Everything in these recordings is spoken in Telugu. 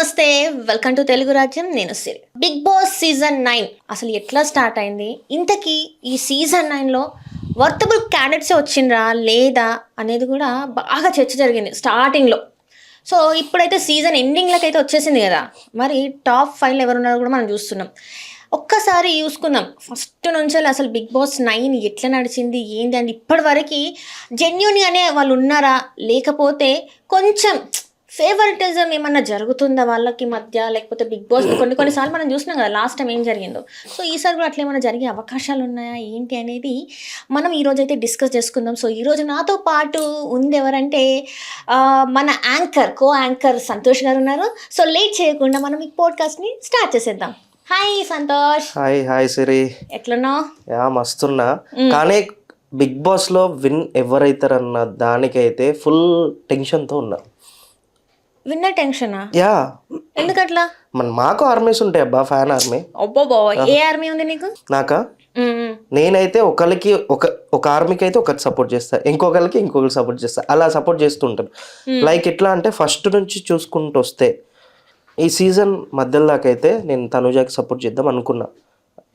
నమస్తే, వెల్కమ్ టు తెలుగు రాజ్యం. నేను సిరి. బిగ్ బాస్ సీజన్ 9 అసలు ఎట్లా స్టార్ట్ అయింది, ఇంతకీ ఈ సీజన్ 9లో వర్తబుల్ క్యాండిడేట్స్ వచ్చిండ్రా లేదా అనేది కూడా బాగా చర్చ జరిగింది స్టార్టింగ్లో. సో ఇప్పుడైతే సీజన్ ఎండింగ్లకి అయితే వచ్చేసింది కదా, మరి టాప్ 5 ఎవరు ఉన్నారో కూడా మనం చూస్తున్నాం. ఒక్కసారి చూసుకుందాం ఫస్ట్ నుంచి అసలు బిగ్ బాస్ 9 ఎట్లా నడిచింది ఏంది అని. ఇప్పటివరకు జెన్యున్గానే వాళ్ళు ఉన్నారా, లేకపోతే కొంచెం ఫేవరెటిజం ఏమన్నా జరుగుతుందా వాళ్ళకి మధ్య, లేకపోతే బిగ్ బాస్ కొన్నిసార్లు మనం చూసినాం కదా లాస్ట్ టైం ఏం జరిగిందో. సో ఈసారి కూడా అట్లా ఏమైనా జరిగే అవకాశాలు ఉన్నాయా ఏంటి అనేది మనం ఈరోజు అయితే డిస్కస్ చేసుకుందాం. సో ఈరోజు నాతో పాటు ఉంది ఎవరంటే మన కో యాంకర్ సంతోష్ గారు ఉన్నారు. సో లేట్ చేయకుండా మనం ఈ పోడ్కాస్ట్ని స్టార్ట్ చేసేద్దాం. హాయ్ సంతోష్. హాయ్ సిరి, ఎట్లున్నావు? మస్తున్నా. కానీ బిగ్ బాస్ లో విన్ ఎవరైతారన్న దానికైతే ఫుల్ టెన్షన్ తో ఉన్నా. విన్నర్ టెన్షనా? యా, ఎందుకట్లా? మాకు ఆర్మీస్ ఉంటాయి అబ్బా, ఫ్యాన్ ఆర్మీ. అబ్బో, ఏ ఆర్మీ ఉంది నీకు? నాకా, నేనైతే ఒక ఆర్మీకి అయితే ఒకటి సపోర్ట్ చేస్తా, ఇంకొకరికి సపోర్ట్ చేస్తా, అలా సపోర్ట్ చేస్తుంటాను. లైక్ ఎట్లా అంటే ఫస్ట్ నుంచి చూసుకుంటూ వస్తే ఈ సీజన్ మధ్యలో దాకా అయితే నేను తనుజాకి సపోర్ట్ చేద్దాం అనుకున్నా.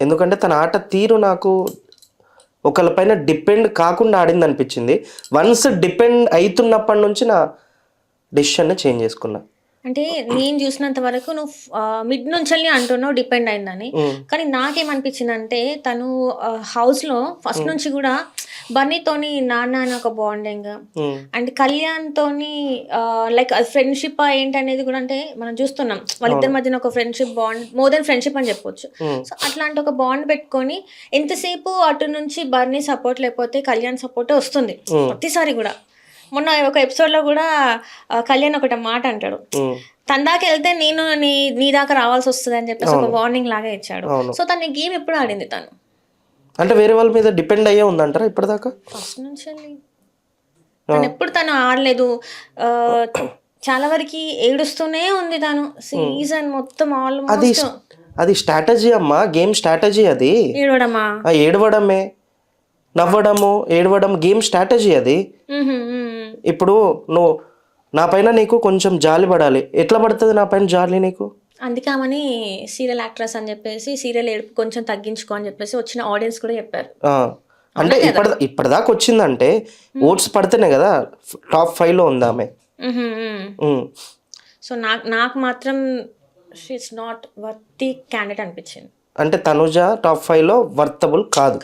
ఎందుకంటే తన ఆట తీరు నాకు ఒకళ్ళపైన డిపెండ్ కాకుండా ఆడింది అనిపించింది. వన్స్ డిపెండ్ అవుతున్నప్పటి నుంచి నా డెసిషన్ని చేంజ్ చేసుకున్నా. అంటే నేను చూసినంత వరకు నువ్వు మిడ్ నుంచి అంటున్నావు డిపెండ్ అయిందని, కానీ నాకేమనిపించింది అంటే తను హౌస్లో ఫస్ట్ నుంచి కూడా బన్నీతోని నాన్న అని ఒక బాండింగ్, అండ్ కళ్యాణ్ తోని లైక్ ఫ్రెండ్షిప్ ఏంటనేది కూడా, అంటే మనం చూస్తున్నాం వాళ్ళిద్దరి మధ్యన ఒక friendship bond, more than friendship అని చెప్పొచ్చు. సో అట్లాంటి ఒక బాండ్ పెట్టుకొని ఎంతసేపు అటు నుంచి బన్నీ సపోర్ట్ లేకపోతే కళ్యాణ్ సపోర్టే వస్తుంది ప్రతిసారి కూడా. మొన్న ఒక ఎపిసోడ్లో కూడా కళ్యాణ్ ఒకటి మాట అంటాడు, తన దాకా వెళ్తే నేను నీ దాకా రావాల్సి వస్తుంది అని చెప్పేసి ఒక వార్నింగ్ లాగా ఇచ్చాడు. సో తన గేమ్ ఎప్పుడు ఆడింది తను? అంటే వేరే వాళ్ళ మీద డిపెండ్ అయ్యే ఉందంటారా ఇప్పటిదాకా? ఫస్ట్ నుంచి తను ఎప్పుడు తను ఆడలేదు. చాలా వరకు ఏడుస్తూనే ఉంది తను సీజన్ మొత్తం ఆల్మోస్ట్. అది స్ట్రాటజీ అమ్మా, గేమ్ స్ట్రాటజీ. అది ఏడవడమే, నవ్వడము, ఏడవడం గేమ్ స్ట్రాటజీ అది. ఇప్పుడు నువ్వు నా పైన నీకు కొంచెం జాలి పడాలి, ఎట్లా పడుతుంది నా పైన జాలి నీకు? అందుకే ఆమెని సీరియల్ యాక్ట్రెస్ అని చెప్పేసి సీరియల్ ఏడుపు కొంచెం తగ్గించుకో అని చెప్పేసి వచ్చిన ఆడియన్స్ కూడా చెప్పారు. అంటే ఇప్పటిదాకా వచ్చిందంటే ఓట్స్ పడితేనే కదా టాప్ 5లో ఉంది ఆమె. సో నాకు మాత్రం షీఈస్ నాట్ వర్తీ క్యాండిడేట్ అనిపించింది. అంటే తనుజ టాప్ 5లో వర్తబుల్ కాదు.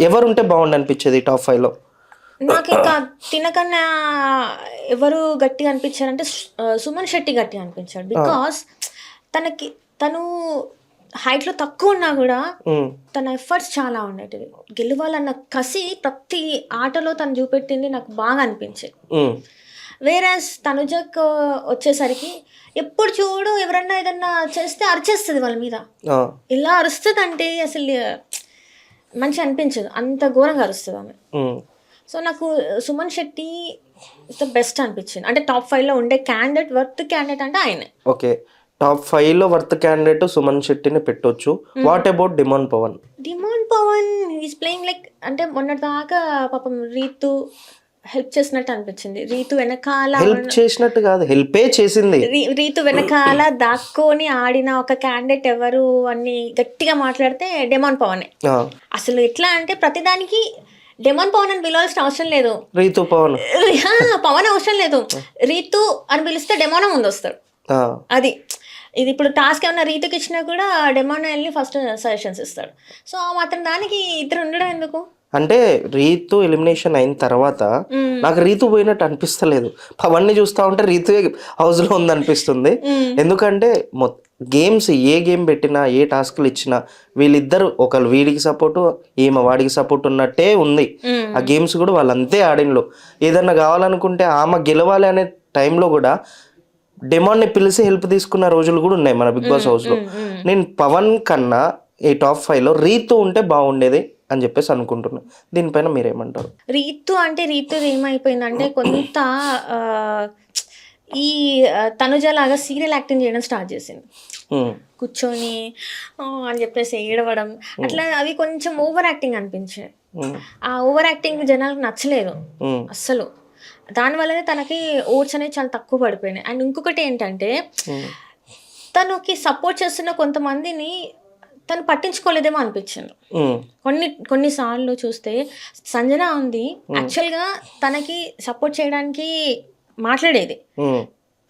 ఎవరు ఉంటే బాగుండు అనిపించేది టాప్ 5లో? నాకు ఇంకా తినకన్నా ఎవరు గట్టిగా అనిపించారంటే సుమన్ శెట్టి గట్టిగా అనిపించాడు. బికాస్ తను హైట్లో తక్కువ ఉన్నా కూడా తన ఎఫర్ట్స్ చాలా ఉండేటివి. గెలవాలన్న కసి ప్రతి ఆటలో తను చూపెట్టింది నాకు బాగా అనిపించింది. వేరేస్ తనుజకు వచ్చేసరికి ఎప్పుడు చూడు ఎవరన్నా ఏదన్నా చేస్తే అరిచేస్తుంది వాళ్ళ మీద. ఎలా అరుస్తుంది అంటే అసలు మంచి అనిపించదు, అంత ఘోరంగా అరుస్తుంది ఆమె. సో నాకు సుమన్ శెట్టి ద బెస్ట్ అనిపించింది. అంటే టాప్ 5లో ఉండే క్యాండిడేట్, వర్త్ క్యాండిడేట్ అంటే ఆయనే. ఓకే, టాప్ 5లో వర్త్ క్యాండిడేట్ సుమన్ శెట్టిని పెట్టొచ్చు. What about demon Pavan? Demon Pavan is playing like, అంటే మొన్నటిదాకా పాపం రీతు హెల్ప్ చేసినట్టు అనిపించింది. రీతు వెనకాల హెల్ప్ చేసినట్టు కాదు, హెల్పే చేసింది. రీతు వెనకాల దాక్కొని ఆడిన ఒక క్యాండిడేట్ ఎవరు అని గట్టిగా మాట్లాడితే డెమాన్ పవనే. అసలు ఎట్లా అంటే ప్రతిదానికి డెమాన్ పవన్ అని పిలవాల్సిన అవసరం లేదు, రీతు పవన్ పవన్ అవసరం లేదు, రీతు అని పిలిస్తే డెమాన్ ముందు వస్తాడు. అది ఇది ఇప్పుడు టాస్క్ ఏమన్నా రీతుకి ఇచ్చినా కూడా డెమాన్ వెళ్ళి ఫస్ట్ సజెషన్స్ ఇస్తాడు. సో మాత్రం దానికి ఇద్దరు ఉండడం ఎందుకు? అంటే రీతు ఎలిమినేషన్ అయిన తర్వాత నాకు రీతు పోయినట్టు అనిపిస్తలేదు. పవన్ ని చూస్తా ఉంటే రీతు హౌస్ లో ఉంది అనిపిస్తుంది. ఎందుకంటే గేమ్స్ ఏ గేమ్ పెట్టినా, ఏ టాస్క్లు ఇచ్చినా వీళ్ళిద్దరు ఒకళ్ళు వీడికి సపోర్టు, ఈమె వాడికి సపోర్ట్ ఉన్నట్టే ఉంది. ఆ గేమ్స్ కూడా వాళ్ళు అంతే ఆడినలో. ఏదన్నా కావాలనుకుంటే ఆమె గెలవాలి అనే టైంలో కూడా డిమాండ్ని పిలిచి హెల్ప్ తీసుకున్న రోజులు కూడా ఉన్నాయి మన బిగ్ బాస్ హౌస్లో. నేను పవన్ కన్నా ఈ టాప్ 5లో రీతు ఉంటే బాగుండేది అని చెప్పేసి అనుకుంటున్నా. దీనిపైన మీరేమంటారు? రీతు ఏమైపోయిందంటే కొంత ఈ తనుజ లాగా సీరియల్ యాక్టింగ్ చేయడం స్టార్ట్ చేసింది. కూర్చొని అని చెప్పేసి ఏడవడం అట్లా, అవి కొంచెం ఓవర్ యాక్టింగ్ అనిపించాయి. ఆ ఓవర్ యాక్టింగ్ జనాలకు నచ్చలేదు అస్సలు. దానివల్లనే తనకి ఓట్స్ అనేవి చాలా తక్కువ పడిపోయినాయి. అండ్ ఇంకొకటి ఏంటంటే తనకి సపోర్ట్ చేస్తున్న కొంతమందిని తను పట్టించుకోలేదేమో అనిపించింది. కొన్నిసార్లు చూస్తే సంజన ఉంది యాక్చువల్గా తనకి సపోర్ట్ చేయడానికి మాట్లాడేది,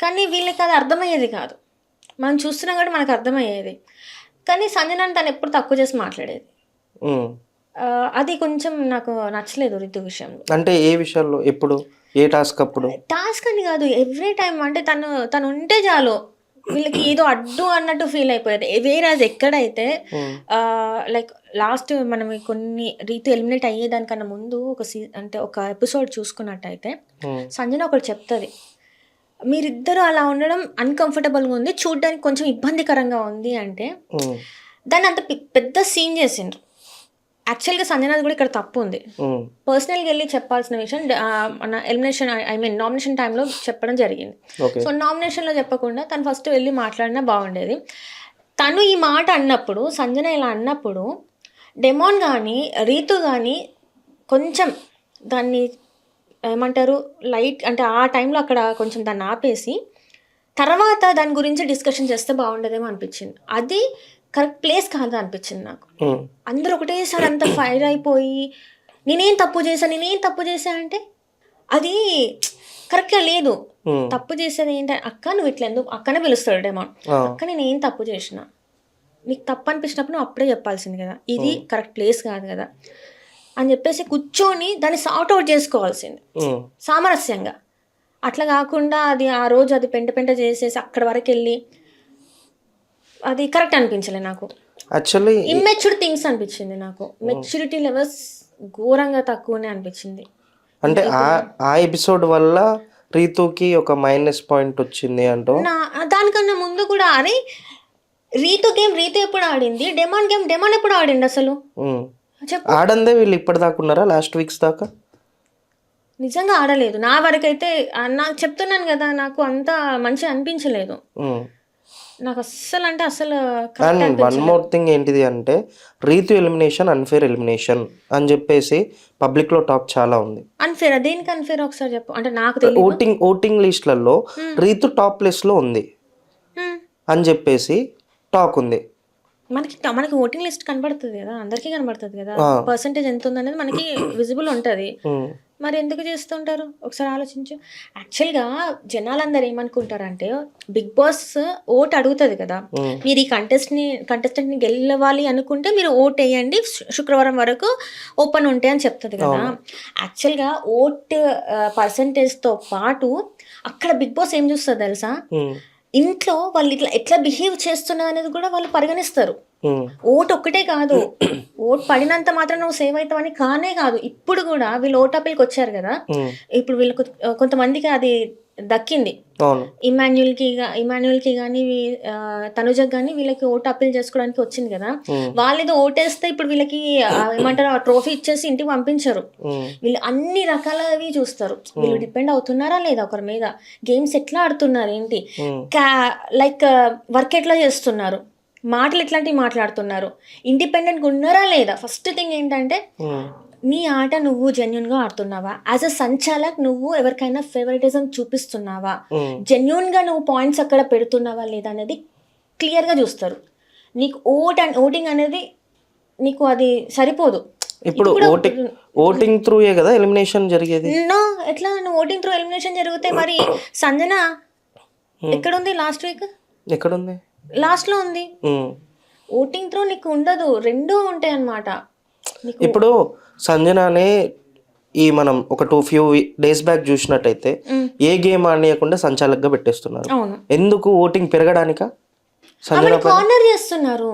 కానీ వీళ్ళకి అది అర్థమయ్యేది కాదు. మనం చూస్తున్నాం కాబట్టి మనకు అర్థమయ్యేది, కానీ సంజనని తను ఎప్పుడు తక్కువ చేసి మాట్లాడేది. అది కొంచెం నాకు నచ్చలేదు రితు విషయంలో. అంటే ఏ విషయాల్లో? ఎప్పుడు? ఏ టాస్క్ అప్పుడు? టాస్క్ అని కాదు, ఎవ్రీ టైం. అంటే తను ఉంటే చాలు వీళ్ళకి ఏదో అడ్డు అన్నట్టు ఫీల్ అయిపోయేది. వేరే అది ఎక్కడైతే లైక్ లాస్ట్ మనం కొన్ని రీతి ఎలిమినేట్ అయ్యేదానికన్నా ముందు అంటే ఒక ఎపిసోడ్ చూసుకున్నట్టయితే సంజన ఒకటి చెప్తుంది, మీరిద్దరు అలా ఉండడం అన్కంఫర్టబుల్గా ఉంది, చూడడానికి కొంచెం ఇబ్బందికరంగా ఉంది అంటే దాన్ని అంత పెద్ద సీన్ చేసిండ్రు. యాక్చువల్గా సంజనాది కూడా ఇక్కడ తప్పు ఉంది. పర్సనల్గా వెళ్ళి చెప్పాల్సిన విషయం మన ఎలిమినేషన్ నామినేషన్ టైంలో చెప్పడం జరిగింది. సో నామినేషన్లో చెప్పకుండా తను ఫస్ట్ వెళ్ళి మాట్లాడినా బాగుండేది. తను ఈ మాట అన్నప్పుడు, సంజన ఇలా అన్నప్పుడు డెమోన్ కానీ రీతు కానీ కొంచెం దాన్ని ఏమంటారు లైట్, అంటే ఆ టైంలో అక్కడ కొంచెం దాన్ని ఆపేసి తర్వాత దాని గురించి డిస్కషన్ చేస్తే బాగుండేదేమో అనిపించింది. అది కరెక్ట్ ప్లేస్ కాదు అనిపించింది నాకు. అందరూ ఒకటేసారి అంత ఫైర్ అయిపోయి నేనేం తప్పు చేశా అంటే అది కరెక్ట్గా లేదు. తప్పు చేసేది ఏంటంటే అక్క నువ్వు ఇట్లా ఎందుకు అక్కనే పిలుస్తాడు డెమోన్, అక్క నేనేం తప్పు చేసిన, నీకు తప్పు అనిపించినప్పుడు నువ్వు అప్పుడే చెప్పాల్సింది కదా, ఇది కరెక్ట్ ప్లేస్ కాదు కదా అని చెప్పేసి కూర్చొని దాన్ని సార్ట్ అవుట్ చేసుకోవాల్సింది సామరస్యంగా. అట్లా కాకుండా అది ఆ రోజు అది పెంట చేసేసి అక్కడి వరకు వెళ్ళి అది కరెక్ట్ అనిపించలే నాకు. యాక్చువల్లీ ఇమ్మెచ్యూర్ థింగ్స్ అనిపించింది నాకు. మెచ్యూరిటీ లెవెల్స్ ఘోరంగా తక్కువనే అనిపించింది. అంటే ఆ ఎపిసోడ్ వల్ల రీతుకి ఒక మైనస్ పాయింట్ వచ్చింది అంటూ. దానికన్నా ముందు కూడా అరే రీతు గేమ్ రీతు ఎప్పుడు ఆడింది, డెమాన్ గేమ్ డెమాన్ ఎప్పుడు ఆడింది అసలు ఆడందే వీళ్ళు ఇప్పటిదాకా ఉన్నారా? లాస్ట్ వీక్స్ దాకా నిజంగా ఆడలేదు. నా వరకైతే నాకు చెప్తున్నాను కదా, నాకు అంత మంచిగా అనిపించలేదు నాకు అస్సలు. అంటే అసలు అండ్ వన్ మోర్ థింగ్ ఏంటిది అంటే రీతు ఎలిమినేషన్ అన్ఫేర్ ఎలిమినేషన్ అని చెప్పేసి పబ్లిక్ లో టాక్ చాలా ఉంది. అన్ఫేర్ దేనికి అన్ఫేర్ ఒకసారి చెప్పు. అంటే నాకు తెలియదు. ఓటింగ్ లిస్ట్లలో రీతు టాప్ ప్లేస్ లో ఉంది అని చెప్పేసి టాక్ ఉంది. మనకి ఓటింగ్ లిస్ట్ కనబడుతుంది కదా, అందరికీ కనబడుతుంది కదా, పర్సంటేజ్ ఎంత ఉందనేది మనకి విజిబుల్ ఉంటుంది. మరి ఎందుకు చేస్తుంటారు ఒకసారి ఆలోచించు. యాక్చువల్గా జనాలందరూ ఏమనుకుంటారంటే బిగ్ బాస్ ఓట్ అడుగుతుంది కదా, మీరు ఈ కంటెస్టెంట్ని గెలవాలి అనుకుంటే మీరు ఓట్ వేయండి, శుక్రవారం వరకు ఓపెన్ ఉంటాయి అని చెప్తుంది కదా. యాక్చువల్గా ఓట్ పర్సంటేజ్తో పాటు అక్కడ బిగ్ బాస్ ఏం చూస్తుంది తెలుసా, ఇంట్లో వాళ్ళు ఎట్లా బిహేవ్ చేస్తున్నది అనేది కూడా వాళ్ళు పరిగణిస్తారు. ఓటు ఒక్కటే కాదు, ఓటు పడినంత మాత్రం నువ్వు సేవ్ అవుతావని కానే కాదు. ఇప్పుడు కూడా వీళ్ళు ఓట్ అప్పీల్కి వచ్చారు కదా, ఇప్పుడు వీళ్ళకు కొంతమందికి అది దక్కింది. ఇమాన్యుయల్కి కానీ తనుజకి కానీ వీళ్ళకి ఓటు అప్పీల్ చేసుకోవడానికి వచ్చింది కదా. వాళ్ళేదో ఓటేస్తే ఇప్పుడు వీళ్ళకి ఏమంటారు ట్రోఫీ ఇచ్చేసి ఇంటికి పంపించరు. వీళ్ళు అన్ని రకాలవి చూస్తారు. వీళ్ళు డిపెండ్ అవుతున్నారా లేదా ఒకరి మీద, గేమ్స్ ఎట్లా ఆడుతున్నారు ఏంటి, లైక్ వర్క్ ఎట్లా చేస్తున్నారు, మాటలు ఎట్లాంటివి మాట్లాడుతున్నారు, ఇండిపెండెంట్గా ఉన్నారా లేదా. ఫస్ట్ థింగ్ ఏంటంటే నీ ఆట నువ్వు జెన్యున్గా ఆడుతున్నావా, యాజ్ అ సంచాలక్ నువ్వు ఎవరికైనా ఫేవరెటిజం చూపిస్తున్నావా, జెన్యున్గా నువ్వు పాయింట్స్ అక్కడ పెడుతున్నావా లేదా అనేది క్లియర్గా చూస్తారు. నీకు ఓటింగ్ అనేది నీకు అది సరిపోదు. ఇప్పుడు ఓటింగ్ త్రూయే కదా ఎలిమినేషన్ జరిగేది. ఎట్లా నువ్వు ఓటింగ్ త్రూ ఎలిమినేషన్ జరిగితే మరి సంజన ఎక్కడుంది లాస్ట్ వీక్? ఎక్కడుంది? లాస్ట్ లో ఉంది. ఓటింగ్ త్రూ నీకు ఉండదు, రెండూ ఉంటాయి అన్నమాట. ఇప్పుడు సంజనానే ఈ మనం ఒక ఫ్యూ డేస్ బ్యాక్ చూసినట్టయితే ఏ గేమ్ ఆడనీయకుండా సంచాలకుగా పెట్టేస్తున్నారు. ఎందుకు? ఓటింగ్ పెరగడానికా? కార్నర్ చేస్తున్నారు.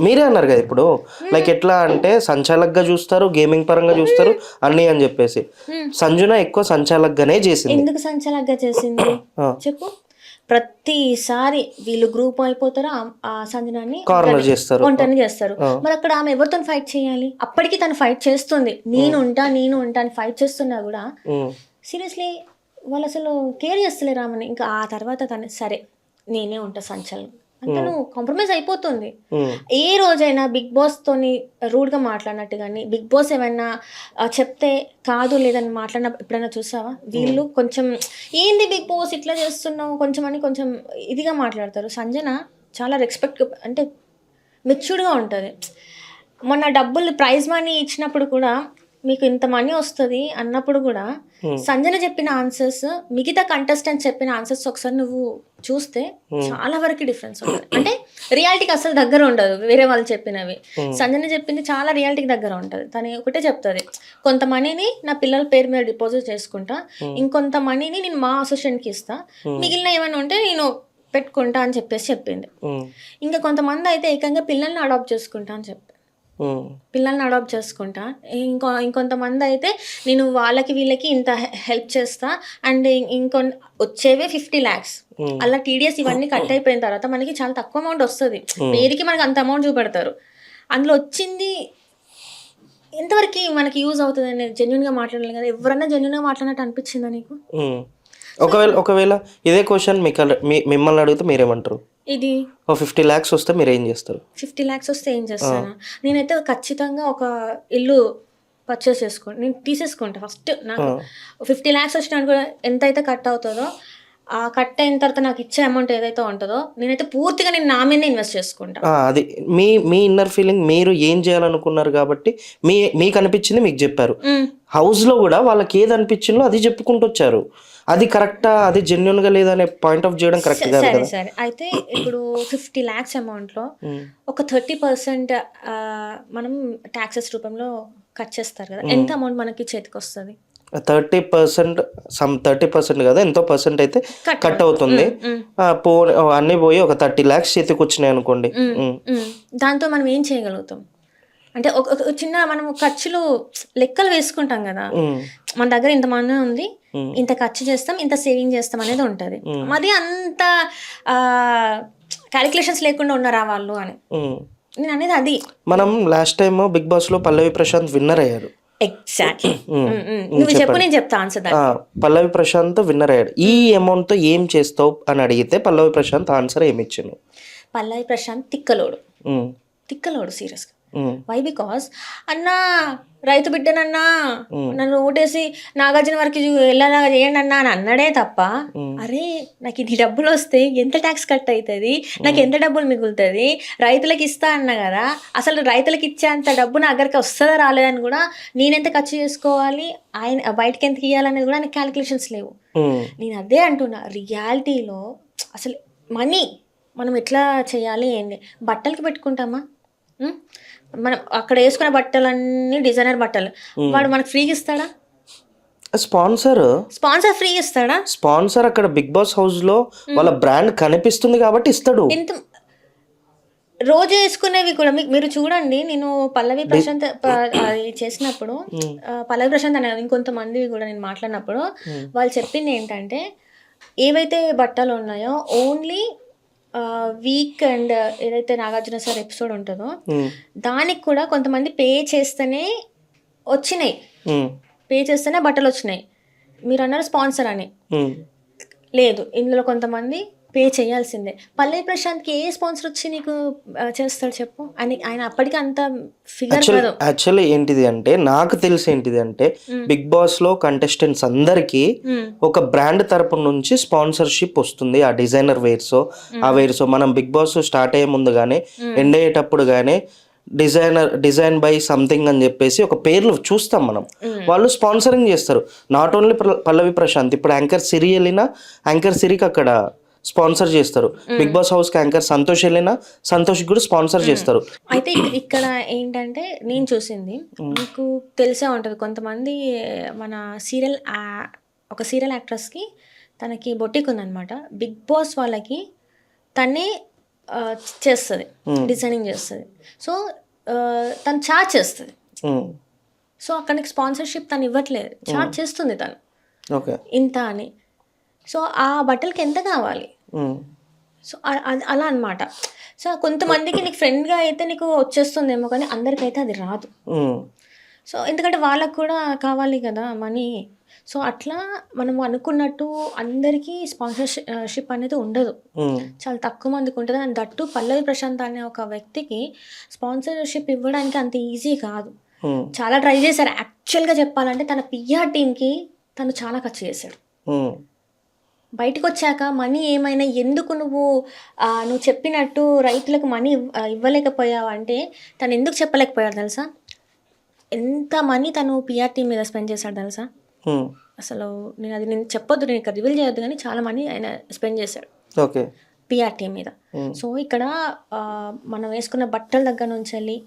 మీరే అన్నారు కదా ఇప్పుడు, లైక్ ఎట్లా అంటే సంచాలకుగా చూస్తారు, గేమింగ్ పరంగా చూస్తారు అన్ని అని చెప్పేసి. సంజన ఎక్కువ సంచాలకుగానే చేసింది. ఎందుకు సంచాలకుగా చేసింది చెప్పు. ప్రతిసారి వీళ్ళు గ్రూప్ అయిపోతారు, ఆ సంజనాన్ని కార్నర్ చేస్తారు, ఒంటని చేస్తారు. మరి అక్కడ ఆమె ఎవరితో ఫైట్ చేయాలి? అప్పటికి తను ఫైట్ చేస్తుంది, నేను ఉంటా అని ఫైట్ చేస్తున్నా కూడా సీరియస్లీ వాళ్ళు అసలు కేర్ చేస్తలేరు ఆమెని. ఇంకా ఆ తర్వాత తను సరే నేనే ఉంటా సంచలనం అంతను కాంప్రమైజ్ అయిపోతుంది. ఏ రోజైనా బిగ్ బాస్ తోని రూడ్గా మాట్లాడినట్టు కానీ, బిగ్ బాస్ ఏమైనా చెప్తే కాదు లేదని మాట్లాడిన ఎప్పుడైనా చూసావా? వీళ్ళు కొంచెం ఏంది బిగ్ బాస్ ఇట్లా చేస్తున్నావు కొంచెం అని కొంచెం ఇదిగా మాట్లాడతారు. సంజన చాలా రెస్పెక్ట్ అంటే మెచ్యూర్డ్గా ఉంటుంది. మొన్న డబ్బులు ప్రైజ్ మనీ ఇచ్చినప్పుడు కూడా మీకు ఇంత మనీ వస్తుంది అన్నప్పుడు కూడా సంజన చెప్పిన ఆన్సర్స్ మిగతా కంటెస్టెంట్స్ చెప్పిన ఆన్సర్స్ ఒకసారి నువ్వు చూస్తే చాలా వరకు డిఫరెన్స్ ఉంటుంది. అంటే రియాలిటీకి అసలు దగ్గర ఉండదు వేరే వాళ్ళు చెప్పినవి. సంజన చెప్పింది చాలా రియాలిటీకి దగ్గర ఉంటుంది. తను ఒకటే చెప్తుంది, కొంత మనీని నా పిల్లల పేరు మీద డిపాజిట్ చేసుకుంటా, ఇంకొంత మనీని నేను మా అసోసియేషన్కి ఇస్తా, మిగిలిన ఏమైనా ఉంటే నేను పెట్టుకుంటా అని చెప్పేసి చెప్పింది. ఇంకా కొంతమంది అయితే ఏకంగా పిల్లల్ని అడాప్ట్ చేసుకుంటా అని చెప్పి పిల్లల్ని అడాప్ట్ చేసుకుంటా, ఇంకొంతమంది అయితే నేను వాళ్ళకి వీళ్ళకి ఇంత హెల్ప్ చేస్తా అండ్ వచ్చేవే 50 lakhs అలా టీడీఎస్ ఇవన్నీ కట్ అయిపోయిన తర్వాత మనకి చాలా తక్కువ అమౌంట్ వస్తుంది. పేరుకి మనకి అంత అమౌంట్ చూపెడతారు, అందులో వచ్చింది ఎంతవరకు మనకి యూజ్ అవుతుంది అనేది జెన్యున్గా మాట్లాడాలి కదా. ఎవరన్నా జెన్యున్గా మాట్లాడినట్టు అనిపించిందా నీకు? ఒకవేళ ఇదే క్వశ్చన్ మిమ్మల్ని అడిగితే మీరేమంటారు? ఇది 50 lakhs వస్తే మీరు ఏం చేస్తారు? 50 lakhs వస్తే ఏం చేస్తానా, నేనైతే ఖచ్చితంగా ఒక ఇల్లు పర్చేస్ నేను తీసేసుకుంటా. ఫస్ట్ నాకు 50 lakhs వచ్చినా కూడా ఎంత అయితే కట్ అవుతుందో ఆ కట్ అయిన తర్వాత నాకు ఇచ్చే అమౌంట్ ఏదైతే ఉంటుందో నేనైతే పూర్తిగా నేను నా మీద ఇన్వెస్ట్ చేసుకుంటా. అది మీ ఇన్నర్ ఫీలింగ్, మీరు ఏం చేయాలనుకున్నారు కాబట్టి మీకు అనిపించింది మీకు చెప్పారు. హౌస్లో కూడా వాళ్ళకి ఏది అనిపించిందో అది చెప్పుకుంటూ వచ్చారు. అది కరెక్టా, అది జెన్యున్ గా లేదనే పాయింట్ ఆఫ్ చేయడం కరెక్ట్ కాదు కదా. సరే అయితే ఇప్పుడు 50 lakhs అమౌంట్లో ఒక 30% మనం ట్యాక్సెస్ రూపంలో కట్ చేస్తారు కదా, ఎంత అమౌంట్ మనకి చేతికి వస్తుంది? 30% కదా, ఎంతో పర్సెంట్ అయితే కట్ అవుతుంది. అన్ని పోయి ఒక 30 lakhs చేతికి వచ్చినాయి అనుకోండి. దాంతో మనం ఏం చేయగలుగుతాం అంటే ఒక చిన్న మనం ఖర్చులు లెక్కలు వేసుకుంటాం కదా, మన దగ్గర ఇంత మనీ ఉంది, ఇంత ఖర్చు చేస్తాం, ఇంత సేవింగ్ చేస్తాం అనేది ఉంటుంది. మరి అంత క్యాలిక్యులేషన్స్ లేకుండా ఉన్నారా వాళ్ళు అని నేను అనేది. అది మనం లాస్ట్ టైం బిగ్ బాస్ లో పల్లవి ప్రశాంత్ విన్నర్ అయ్యారు. ఎగ్జాక్ట్లీ నువ్వు చెప్పు, నేను చెప్తా ఆన్సర్. పల్లవి ప్రశాంత్ విన్నర్ అయ్యాడు. ఈ అమౌంట్ తో ఏం చేస్తావు అని అడిగితే పల్లవి ప్రశాంత్ ఆన్సర్ ఏమి ఇచ్చాను? పల్లవి ప్రశాంత్ తిక్కలోడు సీరియస్గా. వై? బికాస్ అన్నా రైతు బిడ్డనన్నా నన్ను ఓటేసి నాగార్జున వరకు వెళ్ళేలాగా చేయండి అన్నా అని అన్నాడే తప్ప, అరే నాకు ఇన్ని డబ్బులు వస్తే ఎంత ట్యాక్స్ కట్ అవుతుంది, నాకు ఎంత డబ్బులు మిగులుతుంది, రైతులకు ఇస్తా అన్నా కదా, అసలు రైతులకు ఇచ్చేంత డబ్బు నా దగ్గరికి వస్తుందా రాలేదని కూడా, నేనెంత ఖర్చు చేసుకోవాలి, ఆయన బయటకి ఎంత ఇవ్వాలనేది కూడా నాకు క్యాలిక్యులేషన్స్ లేవు. నేను అదే అంటున్నా, రియాలిటీలో అసలు మనీ మనం ఎట్లా చేయాలి ఏంటి? బట్టలకి పెట్టుకుంటామా? మనం అక్కడ వేసుకున్న బట్టలన్నీ డిజైనర్ బట్టలు, వాడు మనకు ఫ్రీగా ఇస్తాడా? స్పాన్సర్ ఫ్రీ ఇస్తాడా? స్పాన్సర్ అక్కడ బిగ్ బాస్ హౌస్ లో వాళ్ళ బ్రాండ్ కనిపిస్తుంది కాబట్టి ఇస్తాడు. ఎంత రోజు వేసుకునేవి కూడా మీరు చూడండి. నేను పల్లవి ప్రశాంత్ చేసినప్పుడు, పల్లవి ప్రశాంత్ అనే ఇంకొంతమంది కూడా నేను మాట్లాడినప్పుడు వాళ్ళు చెప్పింది ఏంటంటే, ఏవైతే బట్టలు ఉన్నాయో ఓన్లీ వీక్ అండ్ ఏదైతే నాగార్జున సార్ ఎపిసోడ్ ఉంటుందో దానికి కూడా కొంతమంది పే చేస్తేనే బట్టలు వచ్చినాయి. మీరు అన్నారు స్పాన్సర్ అని, లేదు, ఇందులో కొంతమంది పే చేయాల్సిందే. పల్లవి ప్రశాంత్కి ఏ స్పాన్సర్ వచ్చి నీకు చేస్తాడు చెప్పు? అని ఆయన అప్పటికి అంత ఫిగర్ కాదు. యాక్చువల్లీ ఏంటిది అంటే, నాకు తెలిసి ఏంటిది అంటే, బిగ్ బాస్ లో కంటెస్టెంట్స్ అందరికి ఒక బ్రాండ్ తరపు నుంచి స్పాన్సర్షిప్ వస్తుంది. ఆ డిజైనర్ వేర్స్ మనం బిగ్ బాస్ స్టార్ట్ అయ్యే ముందు గానీ ఎండ్ అయ్యేటప్పుడు గానీ డిజైన్ బై సంథింగ్ అని చెప్పేసి ఒక పేర్లు చూస్తాం మనం. వాళ్ళు స్పాన్సరింగ్ చేస్తారు. నాట్ ఓన్లీ పల్లవి ప్రశాంత్, ఇప్పుడు యాంకర్ సిరి వెళ్ళినా యాంకర్ సిరికి అక్కడ స్పాన్సర్ చేస్తారు. బిగ్ బాస్ హౌస్ కి యాంకర్ సంతోష్ వెళ్ళినా సంతోష్ కూడా స్పాన్సర్ చేస్తారు. అయితే ఇక్కడ ఏంటంటే నేను చూసింది, మీకు తెలిసే ఉంటుంది, కొంతమంది మన ఒక సీరియల్ యాక్ట్రెస్కి తనకి బొటిక్ ఉందన్నమాట. బిగ్ బాస్ వాళ్ళకి తనే చేస్తుంది, డిజైనింగ్ చేస్తుంది. సో తను చార్జ్ చేస్తుంది. సో అక్కడికి స్పాన్సర్షిప్ తను ఇవ్వట్లేదు, చార్జ్ చేస్తుంది తను ఇంత అని. సో ఆ బట్టలకి ఎంత కావాలి? సో అలా అనమాట. సో కొంతమందికి నీకు ఫ్రెండ్గా అయితే నీకు వచ్చేస్తుందేమో, కానీ అందరికైతే అది రాదు. సో ఎందుకంటే వాళ్ళకు కూడా కావాలి కదా మనీ. సో అట్లా మనం అనుకున్నట్టు అందరికీ స్పాన్సర్షిప్ అనేది ఉండదు, చాలా తక్కువ మందికి ఉంటుంది. అండ్ దట్టు పల్లవి ప్రశాంత్ అనే ఒక వ్యక్తికి స్పాన్సర్షిప్ ఇవ్వడానికి అంత ఈజీ కాదు. చాలా ట్రై చేశారు. యాక్చువల్గా చెప్పాలంటే తన పిఆర్ టీమ్కి తను చాలా ఖర్చు చేశాడు. బయటకు వచ్చాక మనీ ఏమైనా ఎందుకు నువ్వు చెప్పినట్టు రైతులకు మనీ ఇవ్వలేకపోయావు అంటే తను ఎందుకు చెప్పలేకపోయాడు తెలుసా? ఎంత మనీ తను పిఆర్టీ మీద స్పెండ్ చేశాడు తెలుసా? అసలు నేను చెప్పొద్దు, నేను ఇక్కడ రివీల్ చేయొద్దు, కానీ చాలా మనీ ఆయన స్పెండ్ చేశాడు ఓకే పిఆర్టీ మీద. సో ఇక్కడ మనం వేసుకున్న బట్టల దగ్గర నుంచి వెళ్ళి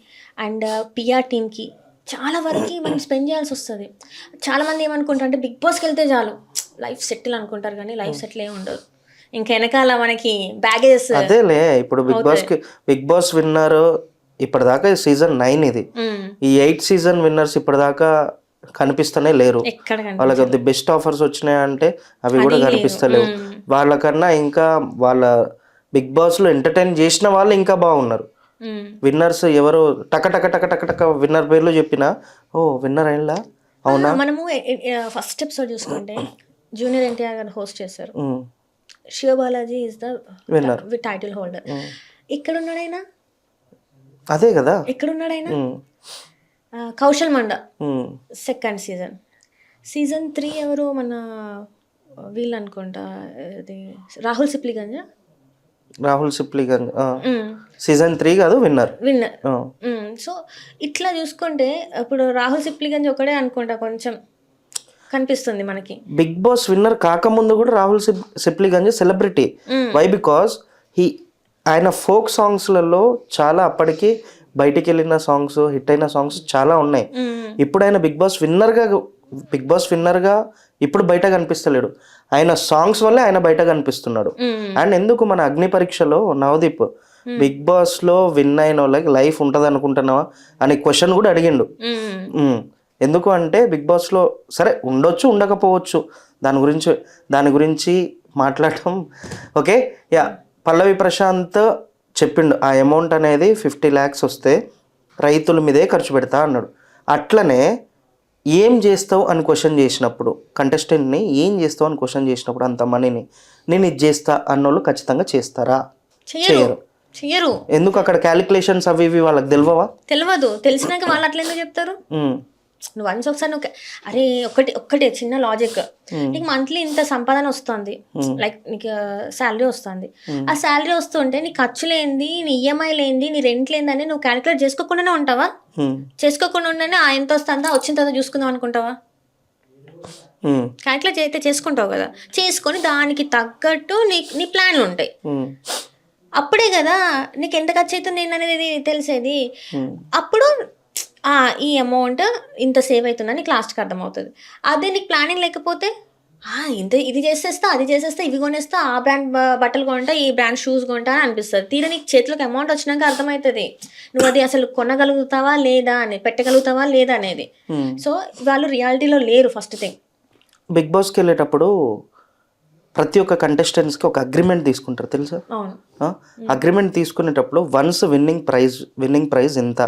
అండ్ పిఆర్ టీమ్కి చాలా వరకు మనం స్పెండ్ చేయాల్సి వస్తుంది. చాలామంది ఏమనుకుంటారు అంటే బిగ్ బాస్కి వెళ్తే చాలు లైఫ్ సెటిల్ అనుకుంటారు, కానీ లైఫ్ సెటిల్ ఏమి ఉండదు. ఇంకా వెనకాల మనకి బ్యాగేజెస్. అదేలే ఇప్పుడు బిగ్ బాస్ విన్నర్ ఇప్పటిదాకా సీజన్ 9 ఇది. ఈ 8 సీజన్ విన్నర్స్ ఇప్పటిదాకా కనిపిస్తూనే లేరు. వాళ్ళకి ది బెస్ట్ ఆఫర్స్ వచ్చినాయంటే అవి కూడా కనిపిస్తలేవు. వాళ్ళకన్నా ఇంకా వాళ్ళ బిగ్ బాస్ లో ఎంటర్టైన్ చేసిన వాళ్ళు ఇంకా బాగున్నారు. విన్నర్స్ ఎవరు టక టక టక టక టక విన్నర్ పేర్లు చెప్పినా ఓ విన్నర్ అయినా అవునా. మనము ఫస్ట్ ఎపిసోడ్ చూసుకుంటే జూనియర్ ఎన్టీఆర్ గారు హోస్ట్ చేశారు. Siva Balaji is the winner title holder. ఎక్కడున్నాడైనా? అదే కదా, ఎక్కడున్నాడైనా? కౌశల్ మండ సెకండ్ సీజన్ 3 ఎవరు మన వీళ్ళు అనుకుంటా, రాహుల్ సిప్లిగంజ్ సీజన్ 3 కాదు విన్నర్. సో ఇట్లా చూసుకుంటే ఇప్పుడు రాహుల్ సిప్లిగంజ్ ఒకడే అనుకుంటా కొంచెం కనిపిస్తుంది మనకి. బిగ్ బాస్ విన్నర్ కాకముందు కూడా Rahul Sipligunj celebrity. Why? Because ఆయన ఫోక్ సాంగ్స్లలో చాలా అప్పటికి బయటికి వెళ్ళిన సాంగ్స్, హిట్ అయిన సాంగ్స్ చాలా ఉన్నాయి. ఇప్పుడు ఆయన బిగ్ బాస్ విన్నర్గా ఇప్పుడు బయట కనిపిస్తలేడు. ఆయన సాంగ్స్ వల్లే ఆయన బయట కనిపిస్తున్నాడు. అండ్ ఎందుకు మన అగ్ని పరీక్షలో నవదీప్ బిగ్ బాస్ లో విన్ అయిన వాళ్ళకి లైఫ్ ఉంటది అనుకుంటున్నావా అనే క్వశ్చన్ కూడా అడిగిండు. ఎందుకు అంటే బిగ్ బాస్ లో సరే ఉండొచ్చు ఉండకపోవచ్చు, దాని గురించి మాట్లాడటం ఓకే. యా, పల్లవి ప్రశాంత్ చెప్పిండు ఆ అమౌంట్ అనేది 50 lakhs వస్తే రైతుల మీదే ఖర్చు పెడతా అన్నాడు. అట్లనే ఏం చేస్తావు అని క్వశ్చన్ చేసినప్పుడు, కంటెస్టెంట్ని ఏం చేస్తావు అని క్వశ్చన్ చేసినప్పుడు అంత మనీని నేను ఇది చేస్తా అన్నోళ్ళు ఖచ్చితంగా చేస్తారా? చెయ్యరు. ఎందుకు? అక్కడ క్యాలిక్యులేషన్స్ అవి ఇవి వాళ్ళకి తెలియదు. తెలిసినాక వాళ్ళు అట్లా ఎందుకు చెప్తారు? నువ్వు వన్స్ ఒకసారి అరే ఒక్కటే చిన్న లాజిక్, నీకు మంత్లీ ఇంత సంపాదన వస్తుంది, లైక్ నీకు శాలరీ వస్తుంది. ఆ శాలరీ వస్తుంటే నీ ఖర్చులు ఏంది, నీ ఈఎంఐ లేంది, నీ రెంట్ లేదని నువ్వు క్యాలిక్యులేట్ చేసుకోకుండానే ఉంటావా? చేసుకోకుండా ఉండనే ఎంత వస్తుందా, వచ్చిన తర్వాత చూసుకుందాం అనుకుంటావా? క్యాలిక్యులేట్ అయితే చేసుకుంటావు కదా, చేసుకొని దానికి తగ్గట్టు నీ ప్లాన్లు ఉంటాయి. అప్పుడే కదా నీకు ఎంత ఖర్చు అవుతుంది ఏంటనేది తెలిసేది. అప్పుడు ఈ అమౌంట్ ఇంత సేవ్ అవుతుందని నీకు లాస్ట్కి అర్థమవుతుంది. అదే నీకు ప్లానింగ్ లేకపోతే ఇది చేసేస్తా, అది చేసేస్తా, ఇవి కొనేస్తా, ఆ బ్రాండ్ బట్టలు కొంటా, ఈ బ్రాండ్ షూస్ కొంటా అని అనిపిస్తుంది. తీరా నీకు చేతిలోకి అమౌంట్ వచ్చినాక అర్థమవుతుంది నువ్వు అది అసలు కొనగలుగుతావా లేదా అని, పెట్టగలుగుతావా లేదా అనేది. సో వాళ్ళు రియాలిటీలో లేరు. ఫస్ట్ థింగ్, బిగ్ బాస్కి వెళ్ళేటప్పుడు ప్రతి ఒక్క కంటెస్టెంట్స్కి ఒక అగ్రిమెంట్ తీసుకుంటారు తెలుసా? అగ్రిమెంట్ తీసుకునేటప్పుడు వన్స్ విన్నింగ్ ప్రైజ్ ఎంత,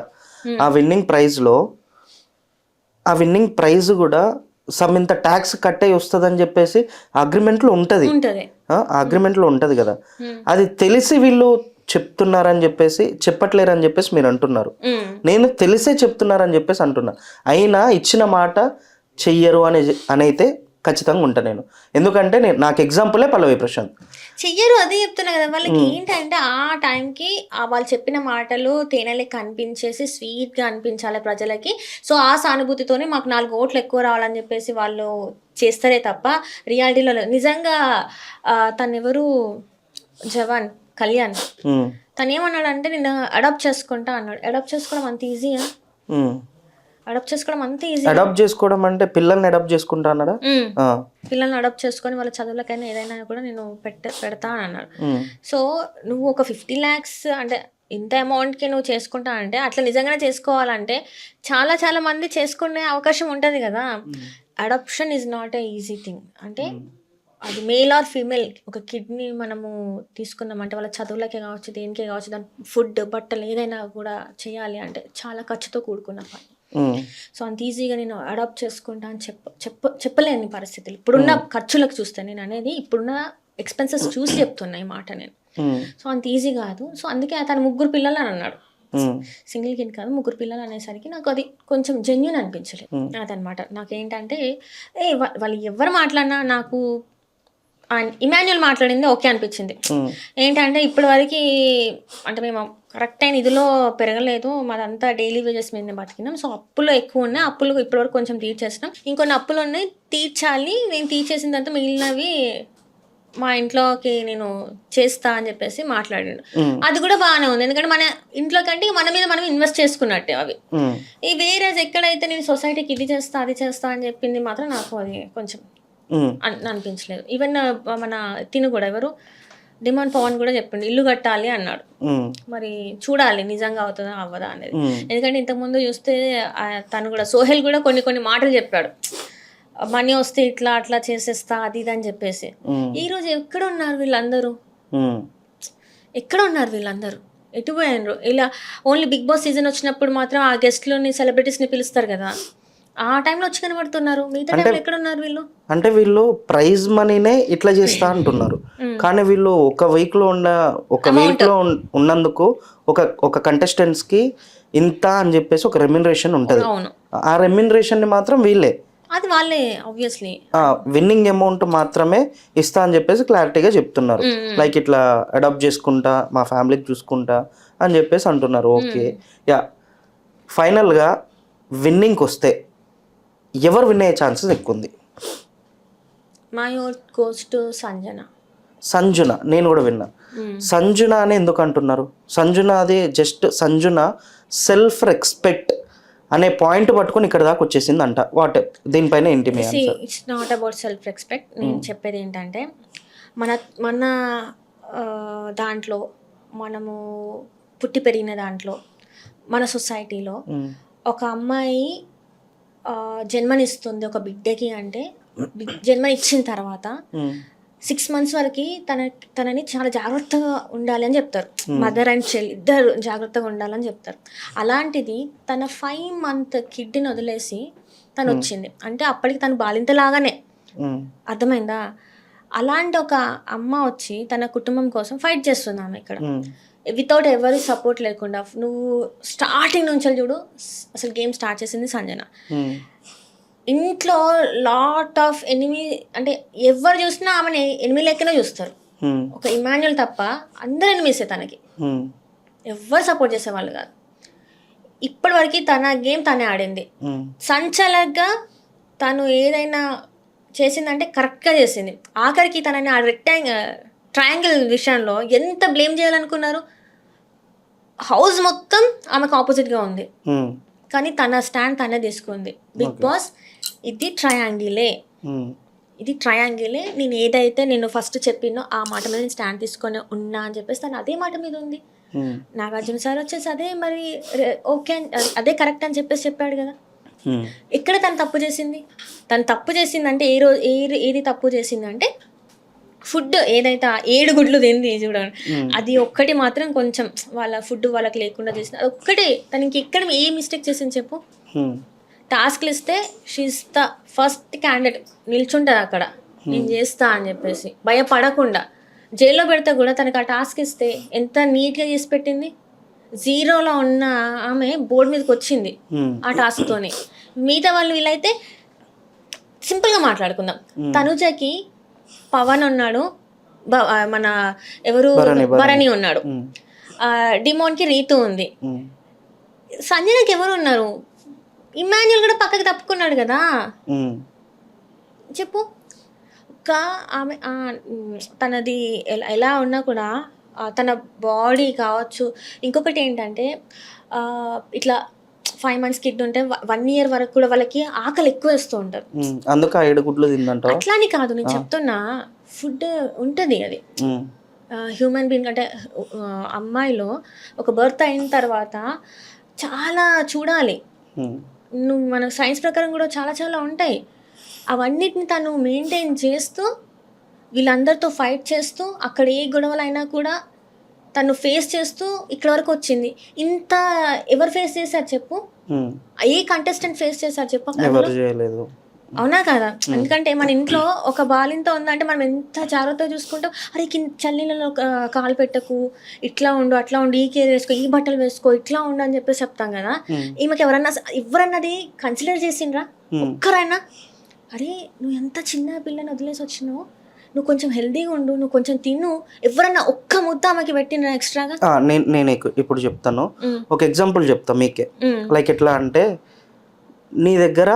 ఆ విన్నింగ్ ప్రైజ్ కూడా సమ్ ఇంత ట్యాక్స్ కట్ అయ్యి వస్తుంది అని చెప్పేసి అగ్రిమెంట్లో ఉంటుంది. అగ్రిమెంట్లో ఉంటుంది కదా. అది తెలిసి వీళ్ళు చెప్తున్నారని చెప్పేసి చెప్పట్లేరని చెప్పేసి మీరు అంటున్నారు. నేను తెలిసే చెప్తున్నారని చెప్పేసి అంటున్నా. అయినా ఇచ్చిన మాట చెయ్యరు అనైతే ఖచ్చితంగా ఉంటా నేను. ఎందుకంటే నాకు ఎగ్జాంపులే పల్లవి ప్రశాంత్. చెయ్యరు, అదే చెప్తున్నా కదా. వాళ్ళకి ఏంటంటే ఆ టైంకి వాళ్ళు చెప్పిన మాటలు తేనెలకి కనిపించేసి స్వీట్గా అనిపించాలి ప్రజలకి. సో ఆ సానుభూతితోనే మాకు 4 ఓట్లు ఎక్కువ రావాలని చెప్పేసి వాళ్ళు చేస్తారే తప్ప రియాలిటీలో నిజంగా తనెవరు జవాన్ కళ్యాణ్ తను ఏమన్నాడంటే నేను అడాప్ట్ చేసుకుంటా అన్నాడు. అడాప్ట్ చేసుకోవడం అంత ఈజీయా? అడాప్ట్ చేసుకోవడం అంటే పిల్లల్ని అడాప్ట్ చేసుకుంటా అన్నాడా? పిల్లల్ని అడాప్ట్ చేసుకొని వాళ్ళ చదువులకైనా ఏదైనా కూడా నేను పెడతా అని అన్నాడు. సో నువ్వు ఒక 50 lakhs అంటే ఇంత అమౌంట్కి నువ్వు చేసుకుంటా అంటే అట్లా నిజంగానే చేసుకోవాలంటే చాలా చాలా మంది చేసుకునే అవకాశం ఉంటుంది కదా. Adoption is not a easy thing. అంటే అది మేల్ ఆర్ ఫీమేల్, ఒక కిడ్నీ మనము తీసుకున్నామంటే వాళ్ళ చదువులకే కావచ్చు, దేనికే కావచ్చు, దాని ఫుడ్, బట్టలు ఏదైనా కూడా చేయాలి అంటే చాలా ఖర్చుతో కూడుకున్న పని. సో అంత ఈజీగా నేను అడాప్ట్ చేసుకుంటా అని చెప్పలేని పరిస్థితులు ఇప్పుడున్న ఖర్చులకు చూస్తే, నేను అనేది ఇప్పుడున్న ఎక్స్పెన్సెస్ చూసి చెప్తున్నా ఈ మాట నేను. సో అంత ఈజీ కాదు. సో అందుకే తను 3 పిల్లలు అని అన్నాడు. సింగిల్ కిడ్ కాదు, 3 పిల్లలు అనేసరికి నాకు అది కొంచెం జెన్యూన్ అనిపించలేదు. అదనమాట. నాకేంటంటే వాళ్ళు ఎవరు మాట్లాడినా నాకు అండ్ ఇమాన్యుల్ మాట్లాడింది ఓకే అనిపించింది. ఏంటంటే ఇప్పటి వరకు అంటే మేము కరెక్ట్ అయిన ఇదిలో పెరగలేదు, మాదంతా డైలీ వేజెస్ మీద బతికినాం. సో అప్పులు ఎక్కువ ఉన్నాయి, అప్పులు ఇప్పటివరకు కొంచెం తీర్చేసినాం, ఇంకొన్ని అప్పులు ఉన్నాయి తీర్చాలి, నేను తీర్చేసిన తర్వాత మిగిలినవి మా ఇంట్లోకి నేను చేస్తా అని చెప్పేసి మాట్లాడాడు. అది కూడా బాగానే ఉంది, ఎందుకంటే మన ఇంట్లో కంటే మన మీద మనం ఇన్వెస్ట్ చేసుకున్నట్టే అవి. ఈ వేరే ఎక్కడైతే నేను సొసైటీకి ఇది చేస్తా అది చేస్తా అని చెప్పింది మాత్రం నాకు అది కొంచెం అనిపించలేదు. ఈవెన్ మన తిను కూడా ఎవరు డిమాండ్ పవన్ కూడా చెప్పిండు ఇల్లు కట్టాలి అన్నాడు. మరి చూడాలి నిజంగా అవుతుందా అవ్వదా అనేది. ఎందుకంటే ఇంతకుముందు చూస్తే తను కూడా సోహెల్ కూడా కొన్ని మాటలు చెప్పాడు, మనీ వస్తే ఇట్లా అట్లా చేసేస్తా అది ఇది అని చెప్పేసి. ఈ రోజు ఎక్కడ ఉన్నారు వీళ్ళందరూ, ఎక్కడ ఉన్నారు వీళ్ళందరూ, ఎటు పోయినరు? ఇలా ఓన్లీ బిగ్ బాస్ సీజన్ వచ్చినప్పుడు మాత్రం ఆ గెస్ట్లని సెలబ్రిటీస్ని పిలుస్తారు కదా, ఆ టైంలో వచ్చి కనబడుతున్నారు, మిగతా టైంలో ఎక్కడ ఉన్నారు వీళ్ళు? అంటే వీళ్ళు ప్రైజ్ మనీనే ఇట్లా చేస్తా అంటున్నారు, కానీ వీళ్ళు ఒక వీక్ లో ఉన్నందుకు ఒక కంటెస్టెంట్స్ కి ఇంత అని చెప్పేసి ఒక రెమ్యునరేషన్ ఉంటది. ఆ రెమ్యునరేషన్ ని మాత్రం వీళ్ళే, అది వాళ్ళే ఆబ్వియస్లీ విన్నింగ్ అమౌంట్ మాత్రమే ఇస్తా అని చెప్పేసి క్లారిటీగా చెప్తున్నారు. లైక్ ఇట్లా అడాప్ట్ చేసుకుంటా మా ఫ్యామిలీకి చూసుకుంటా అని చెప్పేసి అంటున్నారు. ఓకే యా, ఫైనల్గా విన్నింగ్కి వస్తే ఎవరు విన్ అయ్యే ఛాన్సెస్ ఎక్కువ ఉంది? My vote goes to Sanjana. Sanjana నేను కూడా విన్నా. సంజున అని ఎందుకు అంటున్నారు? సంజున అది జస్ట్ సంజున సెల్ఫ్ రెస్పెక్ట్ అనే పాయింట్ పట్టుకొని ఇక్కడ దాకా వచ్చేసింది అంట. వాట్ దీనిపైన ఏంటి మీ answer? It's not about self respect. నేను చెప్పేది ఏంటంటే మన దాంట్లో మనము పుట్టి పెరిగిన దాంట్లో మన సొసైటీలో ఒక అమ్మాయి జన్మనిస్తుంది ఒక బిడ్డకి అంటే జన్మనిచ్చిన తర్వాత 6 months వరకు తనని చాలా జాగ్రత్తగా ఉండాలి అని చెప్తారు. మదర్ అండ్ చైల్డ్ ఇద్దరు జాగ్రత్తగా ఉండాలని చెప్తారు. అలాంటిది తన 5 month కిడ్ని వదిలేసి తను వచ్చింది అంటే అప్పటికి తను బాలింతలాగానే, అర్థమైందా? అలాంటి ఒక అమ్మ వచ్చి తన కుటుంబం కోసం ఫైట్ చేస్తుంది ఆమె ఇక్కడ వితౌట్ ఎవరి సపోర్ట్ లేకుండా. నువ్వు స్టార్టింగ్ నుంచి చూడు, అసలు గేమ్ స్టార్ట్ చేసింది సంజన. ఇంట్లో లాట్ ఆఫ్ ఎనిమీ, అంటే ఎవరు చూసినా ఆమెను ఎనిమి లెక్కనే చూస్తారు. ఒక ఇమాన్యుల్ తప్ప అందరు ఎనిమిసే తనకి, ఎవరు సపోర్ట్ చేసేవాళ్ళు కాదు. ఇప్పటివరకు తన గేమ్ తనే ఆడింది. సంచలనంగా తను ఏదైనా చేసిందంటే కరెక్ట్గా చేసింది. ఆఖరికి తనని ఆ ట్రయాంగిల్ విషయంలో ఎంత బ్లేమ్ చేయాలనుకున్నారు? హౌస్ మొత్తం ఆమెకు ఆపోజిట్గా ఉంది, కానీ తన స్టాండ్ తనే తీసుకుంది. బిగ్ బాస్ ఇది ట్రయాంగిలే, ఇది ట్రయాంగిలే, నేను ఏదైతే నేను ఫస్ట్ చెప్పినో ఆ మాట మీద నేను స్టాండ్ తీసుకొని ఉన్నా అని చెప్పేసి తను అదే మాట మీద ఉంది. నాగార్జున సార్ వచ్చేసి అదే మరి ఓకే అదే కరెక్ట్ అని చెప్పేసి చెప్పాడు కదా. ఎక్కడ తను తప్పు చేసింది? తను తప్పు చేసిందంటే ఏది తప్పు చేసిందంటే ఫుడ్ ఏదైతే 7 గుడ్లు తింది చూడండి, అది ఒక్కటి మాత్రం కొంచెం వాళ్ళ ఫుడ్ వాళ్ళకి లేకుండా చేసింది. అది ఒక్కటే. తనకి ఎక్కడ ఏ మిస్టేక్ చేసింది చెప్పు? టాస్క్లు ఇస్తే షీఈస్ ద ఫస్ట్ క్యాండిడేట్ నిల్చుంటుంది అక్కడ, నేను చేస్తా అని చెప్పేసి భయపడకుండా. జైల్లో పెడితే కూడా తనకు ఆ టాస్క్ ఇస్తే ఎంత నీట్గా చేసి పెట్టింది. 0లో ఉన్న ఆమె బోర్డు మీదకి వచ్చింది ఆ టాస్క్తోనే. మిగతా వాళ్ళు వీళ్ళైతే సింపుల్గా మాట్లాడుకుందాం. తనుజకి పవన్ ఉన్నాడు, మన ఎవరు భరణి ఉన్నాడు, డిమోన్కి రీతు ఉంది, సంజనకి ఎవరు ఉన్నారు? ఇమాన్యుల్ కూడా పక్కకి తప్పుకున్నాడు కదా. చెప్పు, ఒక ఆమె తనది ఎలా ఉన్నా కూడా తన బాడీ కావచ్చు. ఇంకొకటి ఏంటంటే ఇట్లా 5 months కిడ్ ఉంటే 1 year వరకు కూడా వాళ్ళకి ఆకలి ఎక్కువ వేస్తూ ఉంటారు. అందుకే 7 గుడ్లు తిందంట. అట్లాని కాదు నేను చెప్తున్నా, ఫుడ్ ఉంటుంది అది హ్యూమన్ బీయింగ్. అంటే అమ్మాయిలో ఒక బర్త్ అయిన తర్వాత చాలా చూడాలి. నువ్వు మన సైన్స్ ప్రకారం కూడా చాలా చాలా ఉంటాయి. అవన్నిటిని తను మెయింటైన్ చేస్తూ వీళ్ళందరితో ఫైట్ చేస్తూ అక్కడ ఏ గొడవలు అయినా కూడా తను ఫేస్ చేస్తూ ఇక్కడ వరకు వచ్చింది. ఇంత ఎవరు ఫేస్ చేశారు చెప్పు? ఏ కంటెస్టెంట్ ఫేస్ చేశారు చెప్పు? అవునా కదా? ఎందుకంటే మన ఇంట్లో ఒక బాలింత ఉందంటే మనం ఎంత జాగ్రత్తగా చూసుకుంటాం. అరే చల్లీలలో కాలు పెట్టకు, ఇట్లా ఉండు అట్లా ఉండు, ఈ కేర్ వేసుకో, ఈ బట్టలు వేసుకో, ఇట్లా ఉండు అని చెప్పేసి చెప్తాం కదా. ఈమెకి ఎవరన్నది కన్సిడర్ చేసిండ్రా ఒక్కరైనా? అరే నువ్వు ఎంత చిన్న పిల్లని వదిలేసి వచ్చినావు, నువ్వు కొంచెం హెల్తీగా ఉండు, నువ్వు కొంచెం తిను, ఎవరన్నా ఒక్క ముద్ద ఆమెకి పెట్టిన ఎక్స్ట్రాగా. నేను ఇప్పుడు చెప్తాను, ఒక ఎగ్జాంపుల్ చెప్తా మీకే. లైక్ ఎట్లా అంటే, నీ దగ్గర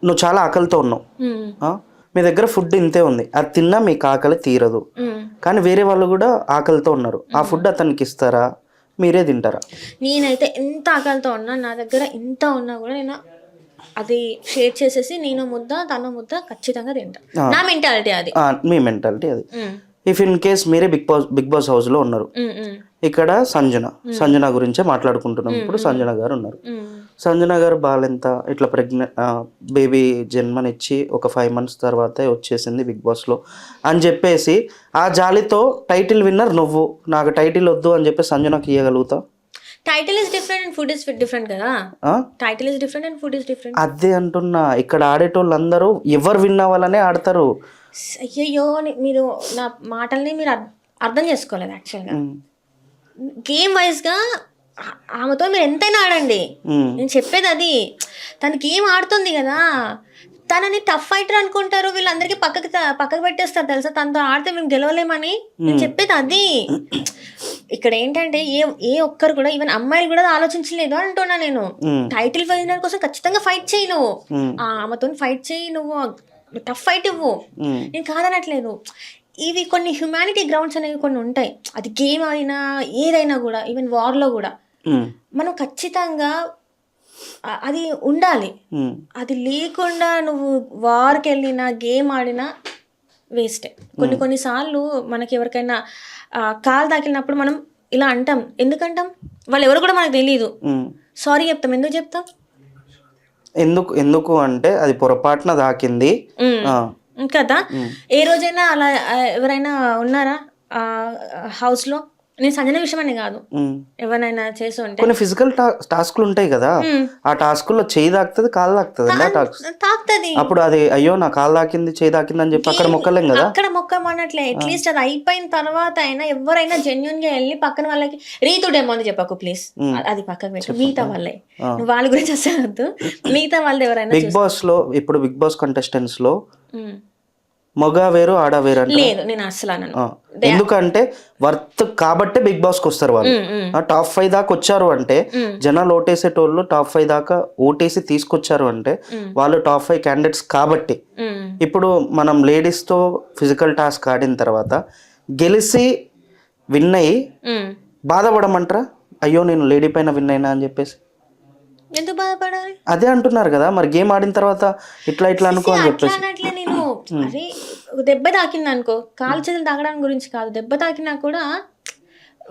నువ్వు చాలా ఆకలితో ఉన్నావు, మీ దగ్గర ఫుడ్ ఇంతే ఉంది, అది తిన్నా మీకు ఆకలి తీరదు, కానీ వేరే వాళ్ళు కూడా ఆకలితో ఉన్నారు, ఆ ఫుడ్ అతనికి ఇస్తారా, మీరే తింటారా? నేనైతే ఎంత ఆకలితో ఉన్నా, నా దగ్గర ఇంత ఉన్నా కూడా నేను అది షేర్ చేసేసి నేను ముద్ద తన ముద్ద ఖచ్చితంగా తింటా. నా మెంటాలిటీ అది. మీ మెంటాలిటీ అది. ఇఫ్ ఇన్ కేస్ మీరే బిగ్ బాస్ హౌస్ లో ఉన్నారు, ఇక్కడ సంజన గురించే మాట్లాడుకుంటున్నాం ఇప్పుడు. సంజన గారు ఉన్నారు, సంజన గారు బాలెంత ఇట్లా బేబీ జన్మనిచ్చి ఒక 5 months తర్వాతే వచ్చేసింది బిగ్ బాస్ లో అని చెప్పేసి, ఆ జాలితో టైటిల్ విన్నర్ నువ్వు, నాకు టైటిల్ వద్దు అని చెప్పి సంజనకి ఇవ్వగలుగుతావు? Title is different and food is different కదా. Title is different and food is different. అదే అంటున్నా, ఇక్కడ ఆడేటోళ్ళందరూ ఎవరు విన్ అవ్వాలనే ఆడతారు. అయ్యయ్యో, మీరు నా మాటల్ని మీరు అర్థం చేసుకోలేదు. యాక్చువల్గా గేమ్ వైజ్గా ఆమెతో మీరు ఎంతైనా ఆడండి, నేను చెప్పేది అది. తను గేమ్ ఆడుతుంది కదా, తనని టఫ్ ఫైటర్ అనుకుంటారు వీళ్ళందరికీ, పక్కకు పెట్టేస్తారు తెలుసా. తనతో ఆడితే మేము గెలవలేమని నేను చెప్పేది అది. ఇక్కడ ఏంటంటే ఏ ఒక్కరు కూడా, ఈవెన్ అమ్మాయిలు కూడా ఆలోచించలేదు అంటున్నా నేను. టైటిల్ విన్నర్ కోసం ఖచ్చితంగా ఫైట్ చేయి నువ్వు, ఆమెతో ఫైట్ చేయి, నువ్వు టఫ్ ఫైట్ ఇవ్వు, నేను కాదనట్లేదు. ఇవి కొన్ని హ్యుమానిటీ గ్రౌండ్స్ అనేవి కొన్ని ఉంటాయి, అది గేమ్ అయినా ఏదైనా కూడా, ఈవెన్ వార్లో కూడా మనం ఖచ్చితంగా అది ఉండాలి. అది లేకుండా నువ్వు వార్కి వెళ్ళినా గేమ్ ఆడినా వేస్టే. కొన్నిసార్లు మనకి ఎవరికైనా కాలు తాకినప్పుడు మనం ఇలా అంటాం, ఎందుకంటాం? వాళ్ళు ఎవరు కూడా మనకు తెలియదు, సారీ చెప్తాం. ఎందుకు చెప్తాం? ఎందుకు అంటే అది పొరపాటున తాకింది కదా. ఏ రోజైనా అలా ఎవరైనా ఉన్నారా హౌస్లో? నేను సంజన విషయం అని కాదు, ఎవరైనా చేసి ఉంటే కొన్ని ఫిజికల్ టాస్క్లు ఉంటాయి కదా, ఆ టాస్క్లో చేయి తాకుతుంది, కాలు తాకుతుంది. అప్పుడు అది అయ్యో నా కాలు తాకింది, చేయి తాకింది అని చెప్పి అక్కడ మొక్కలేం కదా. అక్కడ మొక్కమన్నట్లే, అట్లీస్ట్ అది అయిపోయిన తర్వాత అయినా ఎవరైనా జెన్యున్ గా వెళ్ళి పక్కన వాళ్ళకి రీతుడేమో అని చెప్పకు ప్లీజ్, అది పక్కకు పెట్టు. మిగతా వాళ్ళే, నువ్వు వాళ్ళ గురించి వద్దు, మిగతా వాళ్ళది ఎవరైనా. బిగ్ బాస్ లో ఇప్పుడు బిగ్ బాస్ కంటెస్టెంట్స్ లో మగ వేరు ఆడ వేరు అంటే లేదు, నేను అసలు అనను. ఎందుకంటే వర్త్ కాబట్టే బిగ్ బాస్ కి వస్తారు వాళ్ళు. టాప్ 5 దాకా వచ్చారు అంటే, జనాలు ఓటేసేటోళ్ళు టాప్ 5 దాకా ఓటేసి తీసుకొచ్చారు అంటే వాళ్ళు టాప్ 5 క్యాండిడేట్స్ కాబట్టి. ఇప్పుడు మనం లేడీస్ తో ఫిజికల్ టాస్క్ ఆడిన తర్వాత గెలిచి విన్ అయ్యి బాధపడమంటారా? అయ్యో నేను లేడీ పైన విన్ అయినా అని చెప్పేసి ఎందుకు బాధపడాలి? అదే అంటున్నారు కదా, మరి గేమ్ ఆడిన తర్వాత ఇట్లా అనుకో అని చెప్పేసి. నేను అరే దెబ్బ తాకింది అనుకో, కాలు చేతులు తాగడానికి గురించి కాదు, దెబ్బ తాకినా కూడా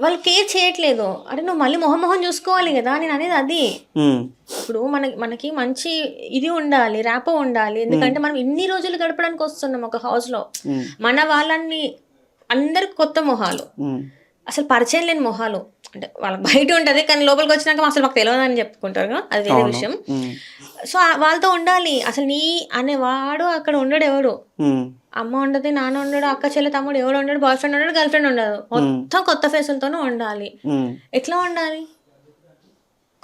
వాళ్ళు కేర్ చేయట్లేదు. అరే నువ్వు మళ్ళీ మొహం చూసుకోవాలి కదా, నేను అనేది అది. ఇప్పుడు మనకి మంచి ఇది ఉండాలి, ర్యాపో ఉండాలి. ఎందుకంటే మనం ఇన్ని రోజులు గడపడానికి వస్తున్నాం ఒక హౌస్ లో. మన వాళ్ళని అందరికి కొత్త మొహాలు, అసలు పరిచయం లేని మొహాలు. అంటే వాళ్ళకి బయట ఉంటుంది, కానీ లోపలికి వచ్చినాక అసలు మాకు తెలియదు అని చెప్పుకుంటారు, అది వేరే విషయం. సో వాళ్ళతో ఉండాలి. అసలు నీ అనేవాడు అక్కడ ఉండడు. ఎవడు అమ్మ ఉండదు, నాన్న ఉండడు, అక్క చెల్లి తమ్ముడు ఎవడు ఉండడు, బాయ్ ఫ్రెండ్ ఉండడు, గర్ల్ ఫ్రెండ్ ఉండదు. మొత్తం కొత్త ఫేసులతోనే ఉండాలి. ఎట్లా ఉండాలి?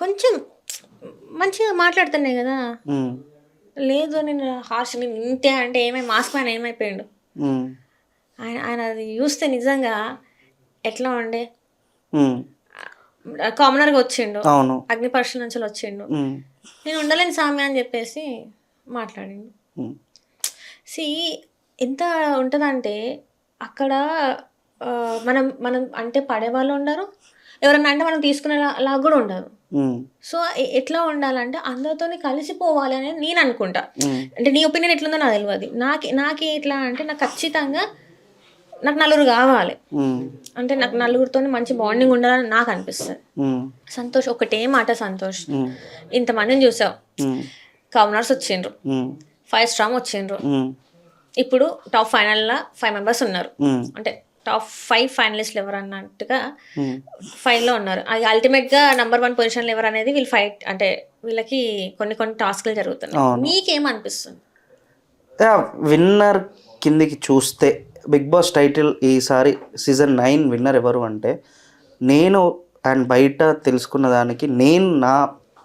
కొంచెం మంచిగా మాట్లాడుతున్నాయి కదా. లేదు నేను హార్ష్, నేను ఇంతే అంటే మాస్క్ మ్యాన్ ఏమైపోయాడు ఆయన అది చూస్తే నిజంగా ఎట్లా ఉండే. కామనర్గా వచ్చిండు, అగ్ని పరీక్షల నుంచి వచ్చిండు, నేను ఉండలేని సామ్య అని చెప్పేసి మాట్లాడిండు. ఎంత ఉంటుందంటే అక్కడ మనం అంటే పడేవాళ్ళు ఉండరు, ఎవరన్నా అంటే మనం తీసుకునేలా కూడా ఉండదు. సో ఎట్లా ఉండాలంటే అందరితో కలిసిపోవాలి అని నేను అనుకుంటా. అంటే నీ ఒపీనియన్ ఎట్లుందో నాకు తెలియదు. నాకు ఎట్లా అంటే నాకు ఖచ్చితంగా నాకు నలుగురు కావాలి, అంటే నాకు నలుగురితో మంచి బాండింగ్ ఉండాలని నాకు అనిపిస్తుంది. సంతోష్ ఒకటే మాట, సంతోష్ ఇంతమందిని చూసావు, కవర్నర్స్ వచ్చిండ్రు, 5 స్ట్రాంగ్ వచ్చిండ్రు, ఇప్పుడు టాప్ ఫైనల్లో 5 members ఉన్నారు. అంటే టాప్ 5 ఫైనలిస్ట్లు ఎవరు అన్నట్టుగా 5లో ఉన్నారు. అది అల్టిమేట్గా నెంబర్ 1 పొజిషన్లో ఎవరు అనేది వీళ్ళు ఫైట్, అంటే వీళ్ళకి కొన్ని టాస్క్లు జరుగుతున్నాయి. నీకేమనిపిస్తుంది? విన్నర్ కిందికి చూస్తే బిగ్ బాస్ టైటిల్ ఈసారి సీజన్ 9 విన్నర్ ఎవరు అంటే, నేను అండ్ బయట తెలుసుకున్న దానికి నేను నా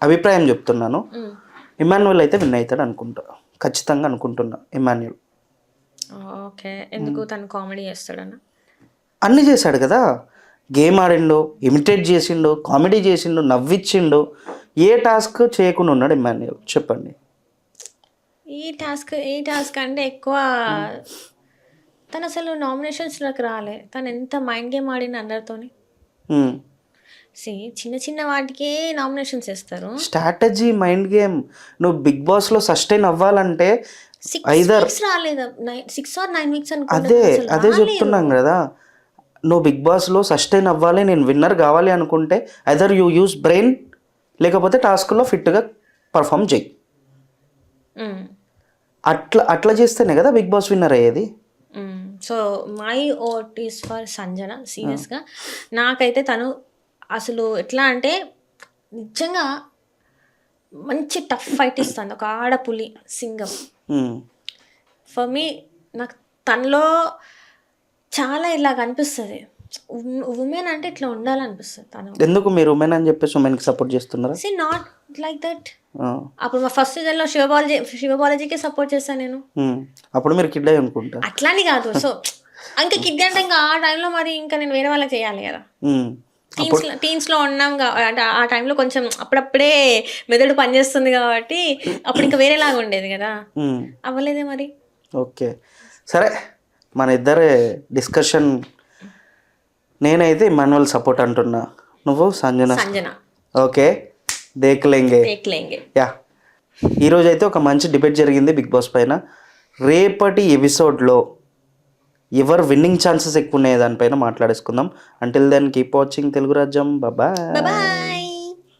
అభిప్రాయం చెప్తున్నాను, ఇమాన్యుయల్ అయితే విన్ అవుతాడు అనుకుంటా, ఖచ్చితంగా అనుకుంటున్నా. ఇమాన్యుయల్ ఓకే. ఎందుకు తను కామెడీ చేస్తాడన్నా? అన్నీ చేశాడు కదా, గేమ్ ఆడిండు, ఇమిటేట్ చేసిండు, కామెడీ చేసిండు, నవ్విచ్చిండు. ఏ టాస్క్ చేయకుండా ఉన్నాడు ఇమ్మాన్యుయల్ చెప్పండి. ఈ టాస్క్ అంటే ఎక్కువ తను అసలు నామినేషన్స్లోకి రాలే. తను ఎంత మైండ్ గేమ్ ఆడిన అందరితోని. మ్మ్. చిన్న చిన్న వాటికే నామినేషన్స్ ఇస్తారు. Strategy, mind game. నువ్వు బిగ్ బాస్లో సస్టైన్ అవ్వాలంటే 6 weeks రాలేదు. 6 or 9 weeks అదే చెప్తున్నాం కదా, నువ్వు బిగ్ బాస్లో సస్టైన్ అవ్వాలి, నేను విన్నర్ కావాలి అనుకుంటే ఐదర్ యూ యూస్ బ్రెయిన్, లేకపోతే టాస్క్లో ఫిట్గా పర్ఫామ్ చేయి. అట్లా చేస్తేనే కదా బిగ్ బాస్ విన్నర్ అయ్యేది. So my vote is for Sanjana. సీరియస్గా నాకైతే తను అసలు ఎట్లా అంటే నిజంగా మంచి టఫ్ ఫైట్ ఇస్తుంది. ఒక ఆడపులి సింగం. ఫర్ మీ నాకు తనలో చాలా ఇలాగ అనిపిస్తుంది. ఉమెన్ అంటే ఇట్లా ఉండాలనిపిస్తుంది. తను ఎందుకు మీరు ఉమెన్ అని చెప్పేసి ఉమెన్కి సపోర్ట్ చేస్తున్నారా? See not like that. అప్పుడు మా ఫస్ట్ సీజన్లో శివబాలాజీకే సపోర్ట్ చేస్తాను నేను. అప్పుడు మీరు కిడ్ అయ్యి అనుకుంటా. అట్లాని కాదు. సో ఇంకా కిడ్ అంటే ఇంకా ఆ టైంలో మరి ఇంకా నేను వేరే వాళ్ళకి చేయాలి కదా. టీన్స్లో ఉన్నాం అంటే ఆ టైంలో కొంచెం అప్పుడప్పుడే మెదడు పనిచేస్తుంది కాబట్టి అప్పుడు ఇంకా వేరేలాగా ఉండేది కదా. అవ్వలేదే మరి. ఓకే సరే, మన ఇద్దరే డిస్కషన్. నేనైతే ఇమ్మాన్యుయల్ సపోర్ట్ అంటున్నా, నువ్వు సంజన. ఓకే, దేఖ్లేంగే. యా, ఈరోజు అయితే ఒక మంచి డిబేట్ జరిగింది బిగ్ బాస్ పైన. రేపటి ఎపిసోడ్లో ఎవరు విన్నింగ్ ఛాన్సెస్ ఎక్కువ ఉన్నాయి దానిపైన మాట్లాడేసుకుందాం. Until then keep watching Telugu Rajyam. Bye.